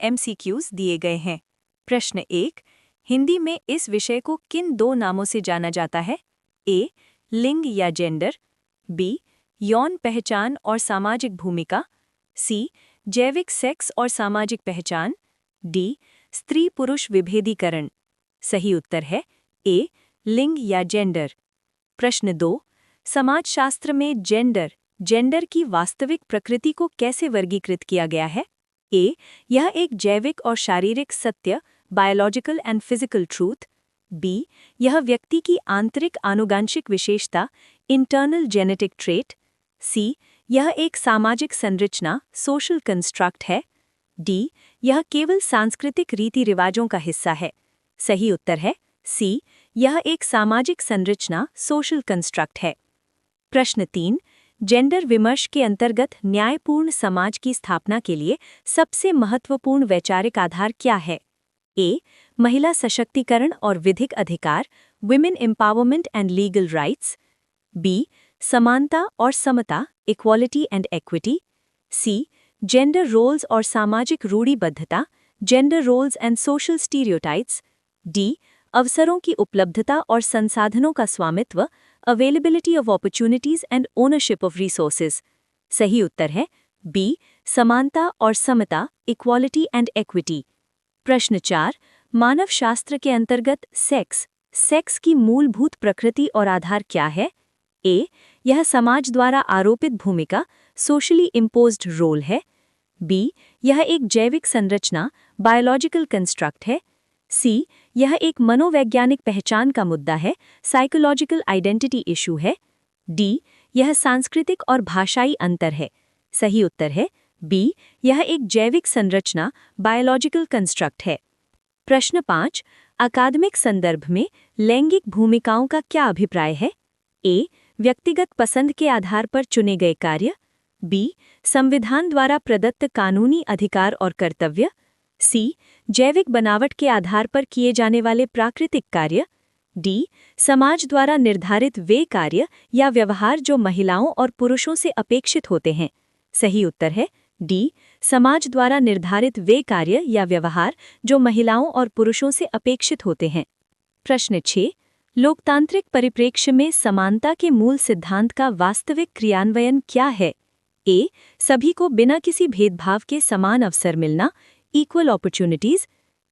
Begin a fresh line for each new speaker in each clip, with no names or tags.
MCQs दिए गए हैं। प्रश्न 1। हिंदी में इस विषय को किन 2 नामों से जाना जाता है? ए. लिंग या जेंडर। बी. यौन पहचान और सामाजिक भूमिका। सी. जैविक सेक्स और सामाजिक पहचान। डी. स्त्री पुरुष विभेदीकरण। सही उत्तर है ए. लिंग या जेंडर। प्रश्न 2। समाजशास्त्र में जेंडर की वास्तविक प्रकृति को कैसे वर्गीकृत किया गया है? ए. यह एक जैविक और शारीरिक सत्य, biological and physical truth. B. यह व्यक्ति की आंतरिक आनुवंशिक विशेषता, इंटरनल जेनेटिक ट्रेट। सी. यह एक सामाजिक संरचना, सोशल कंस्ट्रक्ट है। डी. यह केवल सांस्कृतिक रीति रिवाजों का हिस्सा है। सही उत्तर है सी. यह एक सामाजिक संरचना, सोशल कंस्ट्रक्ट है। प्रश्न 3। जेंडर विमर्श के अंतर्गत न्यायपूर्ण समाज की स्थापना के लिए सबसे महत्वपूर्ण वैचारिक आधार क्या है? ए. महिला सशक्तिकरण और विधिक अधिकार, women empowerment and legal rights. B. समानता और समता, equality and equity. C. Gender roles और सामाजिक रूढ़िबद्धता, gender roles and social stereotypes. D. अवसरों की उपलब्धता और संसाधनों का स्वामित्व, availability of opportunities and ownership of resources. सही उत्तर है बी. समानता और समता, इक्वालिटी एंड एक्विटी। प्रश्न 4। मानव शास्त्र के अंतर्गत सेक्स की मूलभूत प्रकृति और आधार क्या है? ए. यह समाज द्वारा आरोपित भूमिका, सोशली इम्पोज्ड रोल है। बी. यह एक जैविक संरचना, बायोलॉजिकल कंस्ट्रक्ट है। सी. यह एक मनोवैज्ञानिक पहचान का मुद्दा है, साइकोलॉजिकल आइडेंटिटी इशू है। डी. यह सांस्कृतिक और भाषाई अंतर है। सही उत्तर है बी. यह एक जैविक संरचना, बायोलॉजिकल कंस्ट्रक्ट है। प्रश्न 5। अकादमिक संदर्भ में लैंगिक भूमिकाओं का क्या अभिप्राय है? ए. व्यक्तिगत पसंद के आधार पर चुने गए कार्य। बी. संविधान द्वारा प्रदत्त कानूनी अधिकार और कर्तव्य। सी. जैविक बनावट के आधार पर किए जाने वाले प्राकृतिक कार्य। डी. समाज द्वारा निर्धारित वे कार्य या व्यवहार जो महिलाओं और पुरुषों से अपेक्षित होते हैं। सही उत्तर है डी. समाज द्वारा निर्धारित वे कार्य या व्यवहार जो महिलाओं और पुरुषों से अपेक्षित होते हैं। प्रश्न 6। लोकतांत्रिक परिप्रेक्ष्य में समानता के मूल सिद्धांत का वास्तविक क्रियान्वयन क्या है? ए. सभी को बिना किसी भेदभाव के समान अवसर मिलना, इक्वल अपॉर्चुनिटीज।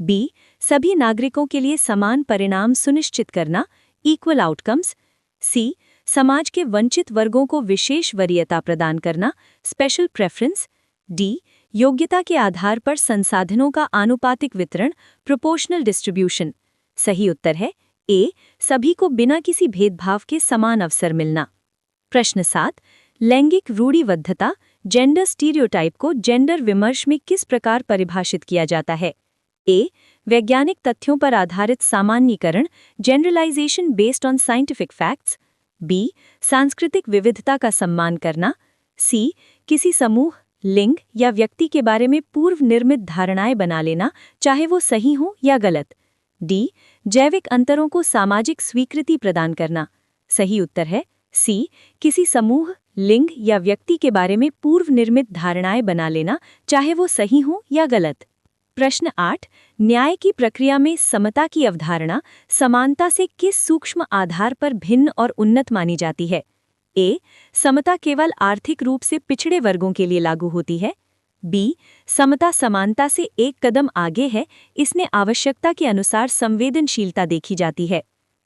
बी. सभी नागरिकों के लिए समान परिणाम सुनिश्चित करना, इक्वल आउटकम्स। सी. समाज के वंचित वर्गों को विशेष वरीयता प्रदान करना, स्पेशल प्रेफरेंस। डी. योग्यता के आधार पर संसाधनों का आनुपातिक वितरण, प्रोपोर्शनल डिस्ट्रीब्यूशन। सही उत्तर है ए. सभी को बिना किसी भेदभाव के समान अवसर मिलना। प्रश्न 7। लैंगिक रूढ़िबद्धता, जेंडर स्टीरियोटाइप को जेंडर विमर्श में किस प्रकार परिभाषित किया जाता है? ए. वैज्ञानिक तथ्यों पर आधारित सामान्यीकरण, generalisation based on scientific facts. B. सांस्कृतिक विविधता का सम्मान करना। सी. किसी समूह, लिंग या व्यक्ति के बारे में पूर्व निर्मित धारणाएं बना लेना, चाहे वो सही हो या गलत। डी. जैविक अंतरों को सामाजिक स्वीकृति प्रदान करना। सही उत्तर है सी. किसी समूह, लिंग या व्यक्ति के बारे में पूर्व निर्मित धारणाएं बना लेना, चाहे वो सही हो या गलत। प्रश्न 8। न्याय की प्रक्रिया में समता की अवधारणा समानता से किस सूक्ष्म आधार पर भिन्न और उन्नत मानी जाती है? ए. समता केवल आर्थिक रूप से पिछड़े वर्गों के लिए लागू होती है। बी. समता समानता से एक कदम आगे है, इसमें आवश्यकता के अनुसार संवेदनशीलता देखी जाती है।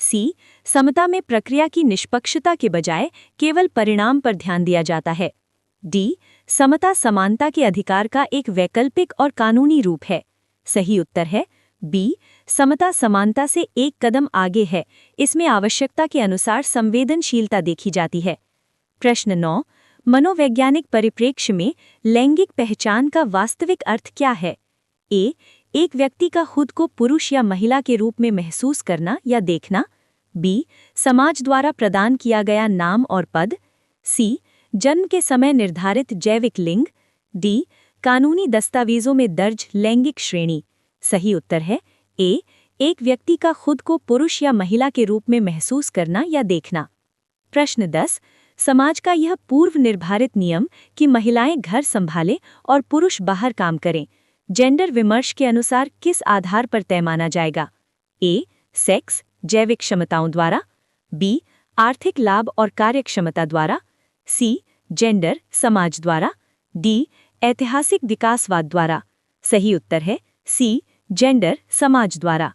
सी. समता में प्रक्रिया की निष्पक्षता के बजाय केवल परिणाम पर ध्यान दिया जाता है। डी. समता समानता के अधिकार का एक वैकल्पिक और कानूनी रूप है। सही उत्तर है बी. समता समानता से एक कदम आगे है, इसमें आवश्यकता के अनुसार संवेदनशीलता देखी जाती है। प्रश्न 9। मनोवैज्ञानिक परिप्रेक्ष्य में लैंगिक पहचान का वास्तविक अर्थ क्या है? ए. एक व्यक्ति का खुद को पुरुष या महिला के रूप में महसूस करना या देखना। बी. समाज द्वारा प्रदान किया गया नाम और पद। सी. जन्म के समय निर्धारित जैविक लिंग। डी. कानूनी दस्तावेजों में दर्ज लैंगिक श्रेणी। सही उत्तर है ए. एक व्यक्ति का खुद को पुरुष या महिला के रूप में महसूस करना या देखना। प्रश्न 10। समाज का यह पूर्व निर्धारित नियम कि महिलाएं घर संभालें और पुरुष बाहर काम करें, जेंडर विमर्श के अनुसार किस आधार पर तय माना जाएगा? ए. सेक्स, जैविक क्षमताओं द्वारा। बी. आर्थिक लाभ और कार्यक्षमता द्वारा। सी. जेंडर, समाज द्वारा। डी. ऐतिहासिक विकासवाद द्वारा। सही उत्तर है सी. जेंडर, समाज द्वारा।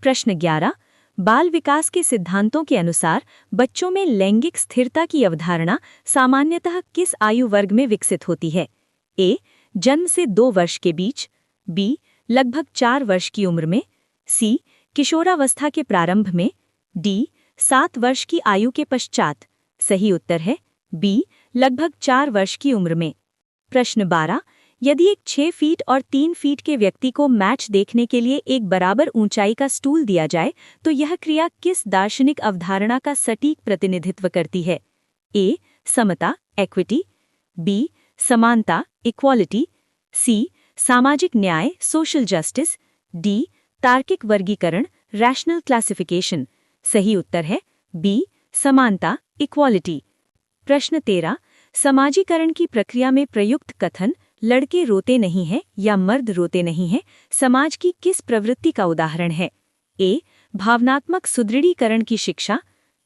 प्रश्न 11. बाल विकास के सिद्धांतों के अनुसार बच्चों में लैंगिक स्थिरता की अवधारणा सामान्यतः किस आयु वर्ग में विकसित होती है? ए. जन्म से 2 वर्ष के बीच। बी. लगभग 4 वर्ष की उम्र में। सी. किशोरावस्था के प्रारंभ में। डी. 7 वर्ष की आयु के पश्चात। सही उत्तर है बी. लगभग 4 वर्ष की उम्र में। प्रश्न 12. यदि एक 6 फीट और 3 फीट के व्यक्ति को मैच देखने के लिए एक बराबर ऊंचाई का स्टूल दिया जाए तो यह क्रिया किस दार्शनिक अवधारणा का सटीक प्रतिनिधित्व करती है? ए. समता, इक्विटी। बी. समानता, इक्वालिटी। सी. सामाजिक न्याय, सोशल जस्टिस। डी. तार्किक वर्गीकरण, रैशनल क्लासिफिकेशन। सही उत्तर है बी. समानता, इक्वालिटी। प्रश्न 13. समाजीकरण की प्रक्रिया में प्रयुक्त कथन लड़के रोते नहीं हैं या मर्द रोते नहीं हैं समाज की किस प्रवृत्ति का उदाहरण है? ए. भावनात्मक सुदृढ़ीकरण की शिक्षा।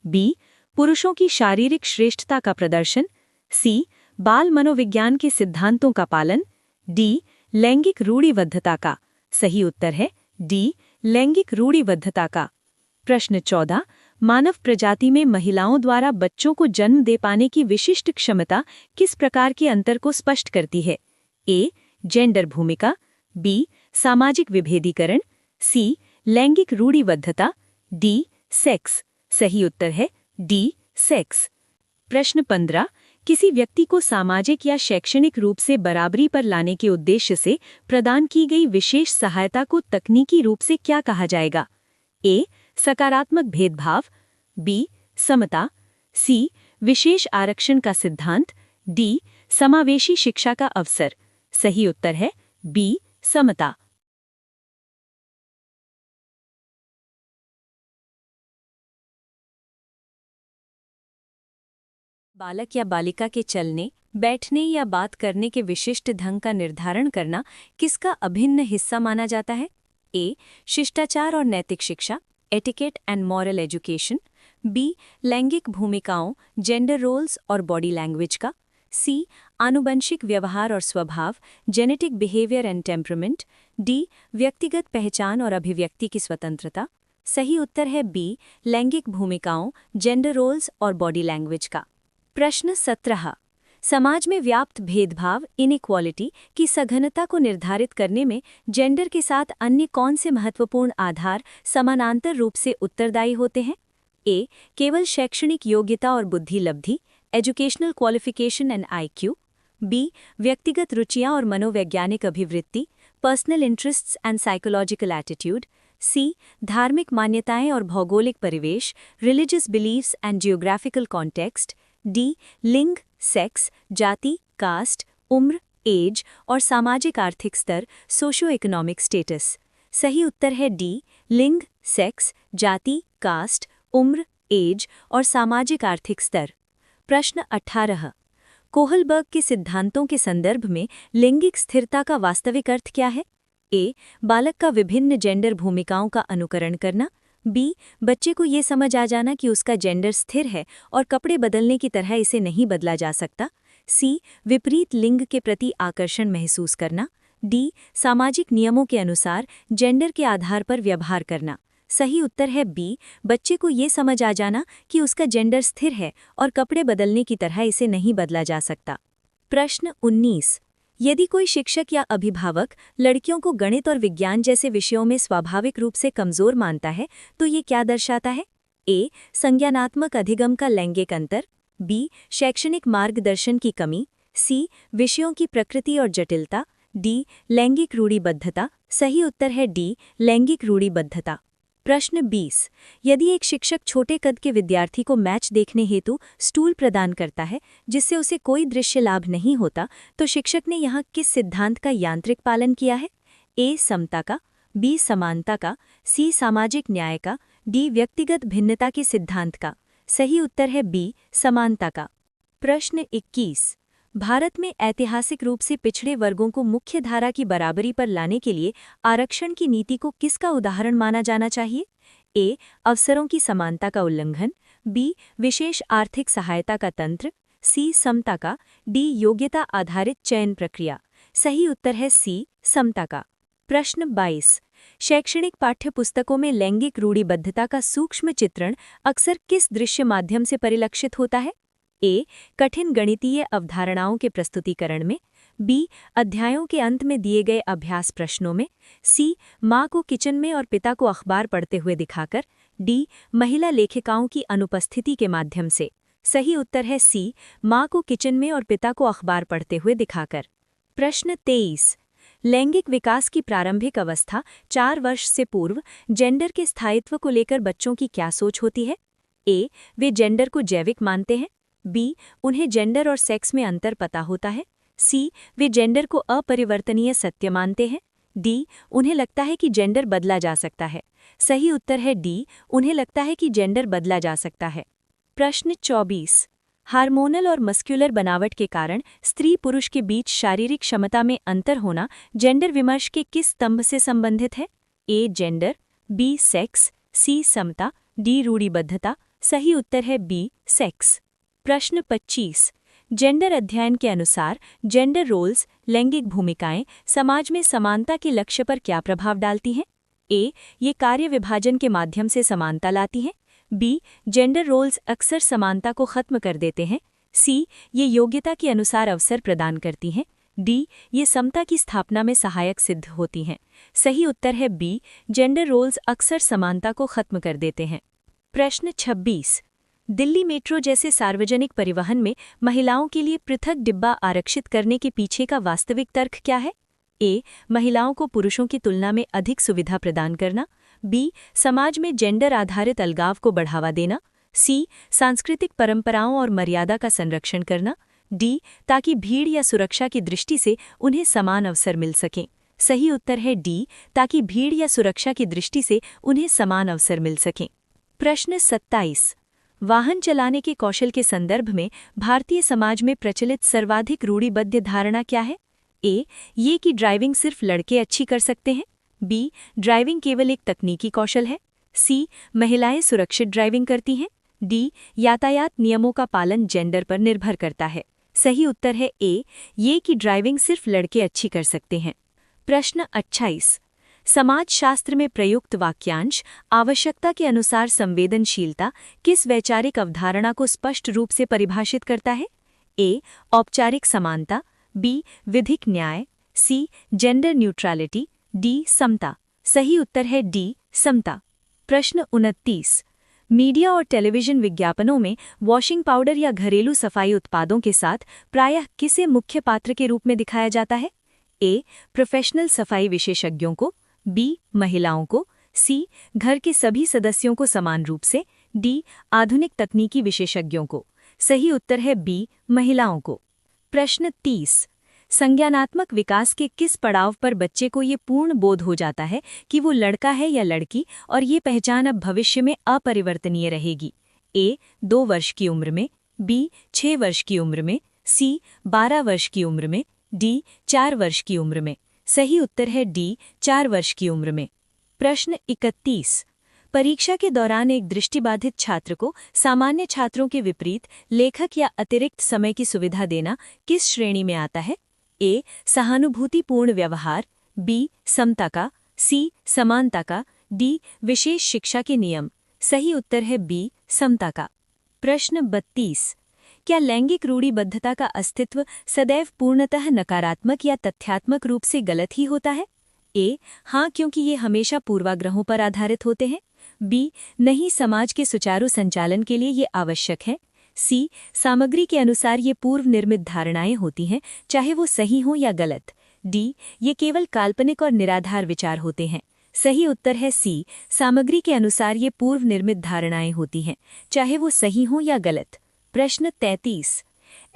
बी. पुरुषों की शारीरिक श्रेष्ठता का प्रदर्शन। सी. बाल मनोविज्ञान के सिद्धांतों का पालन। डी. लैंगिक रूढ़िबद्धता का। सही उत्तर है डी. लैंगिक रूढ़िबद्धता का। प्रश्न 14. मानव प्रजाति में महिलाओं द्वारा बच्चों को जन्म दे पाने की विशिष्ट क्षमता किस प्रकार के अंतर को स्पष्ट करती है? ए. जेंडर भूमिका। बी. सामाजिक विभेदीकरण। सी. लैंगिक रूढ़िबद्धता। डी. सेक्स। सही उत्तर है डी. सेक्स। प्रश्न 15. किसी व्यक्ति को सामाजिक या शैक्षणिक रूप से बराबरी पर लाने के उद्देश्य से प्रदान की गई विशेष सहायता को तकनीकी रूप से क्या कहा जाएगा? ए. सकारात्मक भेदभाव। बी. समता। सी. विशेष आरक्षण का सिद्धांत। डी. समावेशी शिक्षा का अवसर। सही उत्तर है बी. समता। बालक या बालिका के चलने, बैठने या बात करने के विशिष्ट ढंग का निर्धारण करना किसका अभिन्न हिस्सा माना जाता है? ए. शिष्टाचार और नैतिक शिक्षा, etiquette and moral education. B. लैंगिक भूमिकाओं, जेंडर रोल्स और बॉडी लैंग्वेज का। सी. आनुवंशिक व्यवहार और स्वभाव, genetic behaviour and temperament. D. व्यक्तिगत पहचान और अभिव्यक्ति की स्वतंत्रता। सही उत्तर है बी. लैंगिक भूमिकाओं, जेंडर रोल्स और बॉडी लैंग्वेज का। प्रश्न 17. समाज में व्याप्त भेदभाव, इनइक्वालिटी की सघनता को निर्धारित करने में जेंडर के साथ अन्य कौन से महत्वपूर्ण आधार समानांतर रूप से उत्तरदायी होते हैं? ए. केवल शैक्षणिक योग्यता और बुद्धि लब्धि, educational qualification and IQ। B. व्यक्तिगत रुचियां और मनोवैज्ञानिक अभिवृत्ति, personal interests and psychological attitude. C. धार्मिक मान्यताएं और भौगोलिक परिवेश, religious beliefs and geographical context. D. लिंग, सेक्स, जाति, कास्ट, उम्र, एज और सामाजिक आर्थिक स्तर, सोशो इकोनॉमिक स्टेटस। सही उत्तर है डी. लिंग, सेक्स, जाति, कास्ट, उम्र, एज और सामाजिक आर्थिक स्तर। प्रश्न 18. कोहलबर्ग के सिद्धांतों के संदर्भ में लैंगिक स्थिरता का वास्तविक अर्थ क्या है? ए. बालक का विभिन्न जेंडर भूमिकाओं का अनुकरण करना। बी. बच्चे को ये समझ आ जाना कि उसका जेंडर स्थिर है और कपड़े बदलने की तरह इसे नहीं बदला जा सकता। सी. विपरीत लिंग के प्रति आकर्षण महसूस करना। डी. सामाजिक नियमों के अनुसार जेंडर के आधार पर व्यवहार करना। सही उत्तर है बी. बच्चे को ये समझ आ जाना कि उसका जेंडर स्थिर है और कपड़े बदलने की तरह इसे नहीं बदला जा सकता। प्रश्न 19. यदि कोई शिक्षक या अभिभावक लड़कियों को गणित और विज्ञान जैसे विषयों में स्वाभाविक रूप से कमजोर मानता है तो ये क्या दर्शाता है? ए. संज्ञानात्मक अधिगम का लैंगिक अंतर। बी. शैक्षणिक मार्गदर्शन की कमी। सी. विषयों की प्रकृति और जटिलता। डी. लैंगिक रूढ़िबद्धता। सही उत्तर है डी. लैंगिक रूढ़िबद्धता। प्रश्न 20. यदि एक शिक्षक छोटे कद के विद्यार्थी को मैच देखने हेतु स्टूल प्रदान करता है जिससे उसे कोई दृश्य लाभ नहीं होता तो शिक्षक ने यहाँ किस सिद्धांत का यांत्रिक पालन किया है? ए. समता का। बी. समानता का। सी. सामाजिक न्याय का। डी. व्यक्तिगत भिन्नता के सिद्धांत का। सही उत्तर है बी. समानता का। प्रश्न 21. भारत में ऐतिहासिक रूप से पिछड़े वर्गों को मुख्य धारा की बराबरी पर लाने के लिए आरक्षण की नीति को किसका उदाहरण माना जाना चाहिए? ए. अवसरों की समानता का उल्लंघन, बी. विशेष आर्थिक सहायता का तंत्र, सी. समता का, डी. योग्यता आधारित चयन प्रक्रिया। सही उत्तर है सी. समता का। प्रश्न 22। शैक्षणिक पाठ्यपुस्तकों में लैंगिक रूढ़िबद्धता का सूक्ष्म चित्रण अक्सर किस दृश्य माध्यम से परिलक्षित होता है? ए. कठिन गणितीय अवधारणाओं के प्रस्तुतिकरण में, बी. अध्यायों के अंत में दिए गए अभ्यास प्रश्नों में, सी. माँ को किचन में और पिता को अखबार पढ़ते हुए दिखाकर, डी. महिला लेखिकाओं की अनुपस्थिति के माध्यम से। सही उत्तर है सी. माँ को किचन में और पिता को अखबार पढ़ते हुए दिखाकर। प्रश्न 23। लैंगिक विकास की प्रारंभिक अवस्था 4 वर्ष से पूर्व जेंडर के स्थायित्व को लेकर बच्चों की क्या सोच होती है? ए. वे जेंडर को जैविक मानते हैं, बी. उन्हें जेंडर और सेक्स में अंतर पता होता है, सी. वे जेंडर को अपरिवर्तनीय सत्य मानते हैं, डी. उन्हें लगता है कि जेंडर बदला जा सकता है। सही उत्तर है डी. उन्हें लगता है कि जेंडर बदला जा सकता है। प्रश्न 24। हार्मोनल और मस्कुलर बनावट के कारण स्त्री पुरुष के बीच शारीरिक क्षमता में अंतर होना जेंडर विमर्श के किस स्तंभ से संबंधित है? A. Gender, B. Sex, C. समता, डी. रूढ़िबद्धता। सही उत्तर है बी. सेक्स। प्रश्न 25। जेंडर अध्ययन के अनुसार जेंडर रोल्स, लैंगिक भूमिकाएं, समाज में समानता के लक्ष्य पर क्या प्रभाव डालती हैं? ए. ये कार्य विभाजन के माध्यम से समानता लाती हैं, बी. जेंडर रोल्स अक्सर समानता को खत्म कर देते हैं, सी. ये योग्यता के अनुसार अवसर प्रदान करती हैं, डी. ये समता की स्थापना में सहायक सिद्ध होती हैं। सही उत्तर है बी. जेंडर रोल्स अक्सर समानता को खत्म कर देते हैं। प्रश्न 26। दिल्ली मेट्रो जैसे सार्वजनिक परिवहन में महिलाओं के लिए पृथक डिब्बा आरक्षित करने के पीछे का वास्तविक तर्क क्या है? ए. महिलाओं को पुरुषों की तुलना में अधिक सुविधा प्रदान करना, बी. समाज में जेंडर आधारित अलगाव को बढ़ावा देना, सी. सांस्कृतिक परंपराओं और मर्यादा का संरक्षण करना, डी. ताकि भीड़ या सुरक्षा की दृष्टि से उन्हें समान अवसर मिल सकें। सही उत्तर है डी. ताकि भीड़ या सुरक्षा की दृष्टि से उन्हें समान अवसर मिल सकें। प्रश्न 27। वाहन चलाने के कौशल के संदर्भ में भारतीय समाज में प्रचलित सर्वाधिक रूढ़िबद्ध धारणा क्या है? ए. ये कि ड्राइविंग सिर्फ लड़के अच्छी कर सकते हैं, बी. ड्राइविंग केवल एक तकनीकी कौशल है, सी. महिलाएं सुरक्षित ड्राइविंग करती हैं, डी. यातायात नियमों का पालन जेंडर पर निर्भर करता है। सही उत्तर है ए. ये कि ड्राइविंग सिर्फ लड़के अच्छी कर सकते हैं। प्रश्न 28। समाजशास्त्र में प्रयुक्त वाक्यांश आवश्यकता के अनुसार संवेदनशीलता किस वैचारिक अवधारणा को स्पष्ट रूप से परिभाषित करता है? ए. औपचारिक समानता, बी. विधिक न्याय, सी. Gender neutrality, D. समता। सही उत्तर है डी. समता। प्रश्न 29। मीडिया और टेलीविजन विज्ञापनों में वॉशिंग पाउडर या घरेलू सफाई उत्पादों के साथ प्रायः किसे मुख्य पात्र के रूप में दिखाया जाता है? ए. प्रोफेशनल सफाई विशेषज्ञों को, बी. महिलाओं को, सी. घर के सभी सदस्यों को समान रूप से, डी. आधुनिक तकनीकी विशेषज्ञों को। सही उत्तर है बी. महिलाओं को। प्रश्न 30। संज्ञानात्मक विकास के किस पड़ाव पर बच्चे को ये पूर्ण बोध हो जाता है कि वो लड़का है या लड़की और ये पहचान अब भविष्य में अपरिवर्तनीय रहेगी? ए. 2 वर्ष की उम्र में, बी. 6 वर्ष की उम्र में, सी. 12 वर्ष की उम्र में, डी. 4 वर्ष की उम्र में। सही उत्तर है डी. 4 वर्ष की उम्र में। प्रश्न 31। परीक्षा के दौरान एक दृष्टिबाधित छात्र को सामान्य छात्रों के विपरीत लेखक या अतिरिक्त समय की सुविधा देना किस श्रेणी में आता है? ए. सहानुभूतिपूर्ण व्यवहार, बी. समता का, सी. समानता का, डी. विशेष शिक्षा के नियम। सही उत्तर है बी. समता का। प्रश्न 32। क्या लैंगिक रूढ़िबद्धता का अस्तित्व सदैव पूर्णतः नकारात्मक या तथ्यात्मक रूप से गलत ही होता है? ए. हाँ, क्योंकि ये हमेशा पूर्वाग्रहों पर आधारित होते हैं, बी. नहीं, समाज के सुचारू संचालन के लिए ये आवश्यक है, सी. सामग्री के अनुसार ये पूर्व निर्मित धारणाएं होती हैं, चाहे वो सही हों या गलत, डी. ये केवल काल्पनिक और निराधार विचार होते हैं। सही उत्तर है सी. सामग्री के अनुसार ये पूर्व निर्मित धारणाएं होती हैं, चाहे वो सही हों या गलत। प्रश्न 33।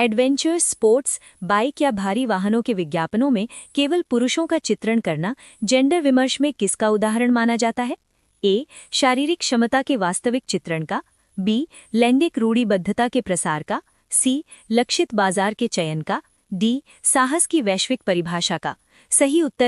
एडवेंचर स्पोर्ट्स, बाइक या भारी वाहनों के विज्ञापनों में केवल पुरुषों का चित्रण करना जेंडर विमर्श में किसका उदाहरण माना जाता है? ए. शारीरिक क्षमता के वास्तविक चित्रण का, बी. लैंगिक रूढ़िबद्धता के प्रसार का, सी. लक्षित बाजार के चयन का, डी साहस की वैश्विक परिभाषा का। सही उत्तर